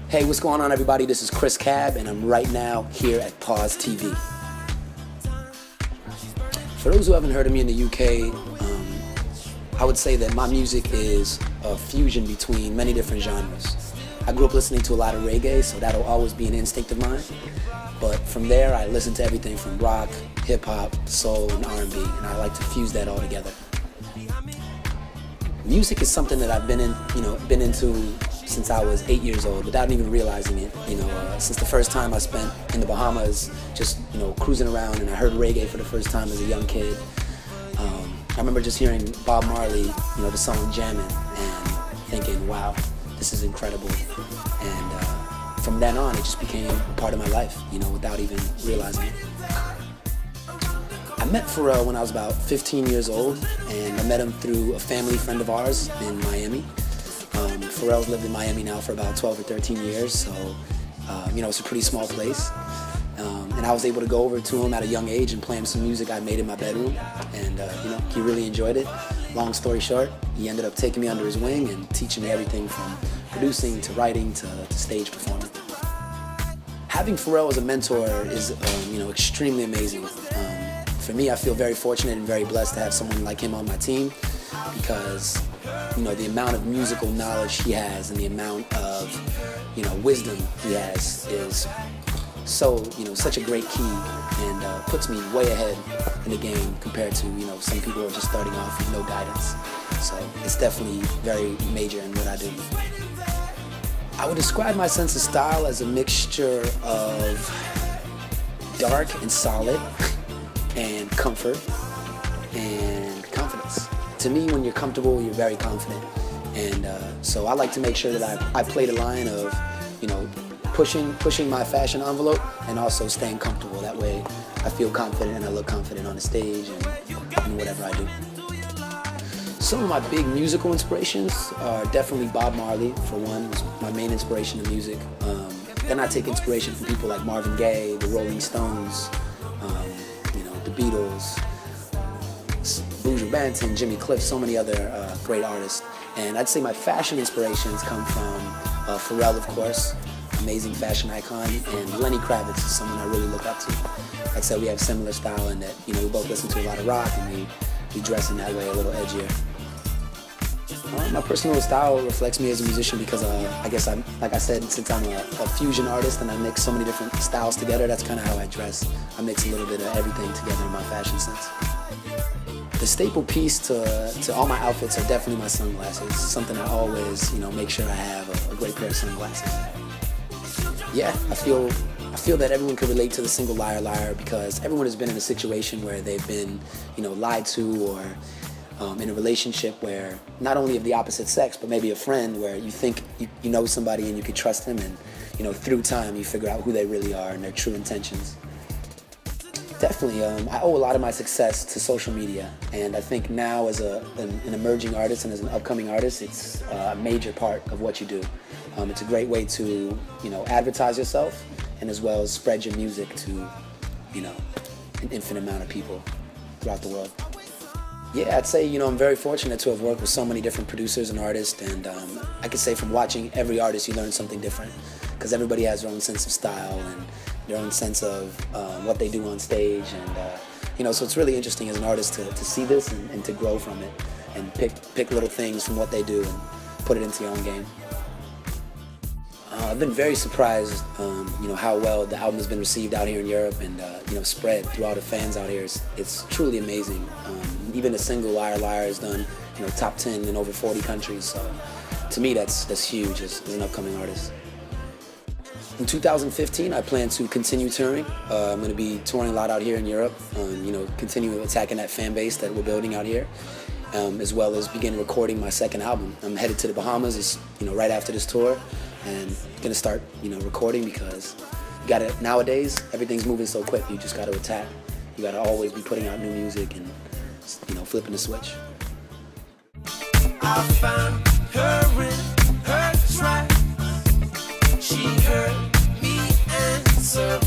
Hey, what's going on, everybody? This is Cris Cab, and I'm right now here at Pause TV. For those who haven't heard of me in the UK, I would say that my music is a fusion between many different genres. I grew up listening to a lot of reggae, so that'll always be an instinct of mine. But from there, I listen to everything from rock, hip-hop, soul, and R&B, and I like to fuse that all together. Music is something that I've been into since I was 8 years old, without even realizing it. Since the first time I spent in the Bahamas, just cruising around, and I heard reggae for the first time as a young kid. I remember just hearing Bob Marley, the song "Jammin'," and thinking, "Wow, this is incredible." And from then on, it just became a part of my life, without even realizing it. I met Pharrell when I was about 15 years old, and I met him through a family friend of ours in Miami. Pharrell's lived in Miami now for about 12 or 13 years, so it's a pretty small place. And I was able to go over to him at a young age and play him some music I made in my bedroom, and he really enjoyed it. Long story short, he ended up taking me under his wing and teaching me everything from producing to writing to stage performing. Having Pharrell as a mentor is extremely amazing. For me, I feel very fortunate and very blessed to have someone like him on my team, because the amount of musical knowledge he has and the amount of wisdom he has is such a great key, and puts me way ahead in the game compared to some people who are just starting off with no guidance. So it's definitely very major in what I do. I would describe my sense of style as a mixture of dark and solid, and comfort and confidence. To me, when you're comfortable, you're very confident, and so I like to make sure that I play the line of pushing my fashion envelope and also staying comfortable. That way I feel confident and I look confident on the stage and whatever I do. Some of my big musical inspirations are definitely Bob Marley, for one, was my main inspiration in music. Then I take inspiration from people like Marvin Gaye, the Rolling Stones, the Beatles, Buju Banton, Jimmy Cliff, so many other great artists. And I'd say my fashion inspirations come from Pharrell, of course, amazing fashion icon, and Lenny Kravitz is someone I really look up to. I'd say we have similar style in that, we both listen to a lot of rock, and we dress in that way, a little edgier. My personal style reflects me as a musician because I guess like I said, since I'm a fusion artist and I mix so many different styles together, that's kind of how I dress. I mix a little bit of everything together in my fashion sense. The staple piece to all my outfits are definitely my sunglasses. Something I always, make sure I have a great pair of sunglasses. Yeah, I feel that everyone could relate to the single liar liar, because everyone has been in a situation where they've been, lied to, or in a relationship where not only of the opposite sex, but maybe a friend where you think you know somebody and you can trust them, and through time you figure out who they really are and their true intentions. Definitely, I owe a lot of my success to social media, and I think now as an emerging artist and as an upcoming artist, it's a major part of what you do. It's a great way to advertise yourself, and as well as spread your music to an infinite amount of people throughout the world. Yeah, I'd say I'm very fortunate to have worked with so many different producers and artists, and I could say from watching every artist you learn something different, because everybody has their own sense of style and their own sense of what they do on stage, and so it's really interesting as an artist to see this and to grow from it, and pick little things from what they do and put it into your own game. I've been very surprised, how well the album has been received out here in Europe, and spread through all the fans out here. It's truly amazing. Even the single "Liar Liar" has done, top 10 in over 40 countries. So to me, that's huge as an upcoming artist. In 2015, I plan to continue touring. I'm going to be touring a lot out here in Europe. Continue attacking that fan base that we're building out here, as well as begin recording my second album. I'm headed to the Bahamas, right after this tour, and gonna start, recording, because nowadays everything's moving so quick. You just got to attack. You got to always be putting out new music and, flipping the switch. I found her in her track. She heard me answer.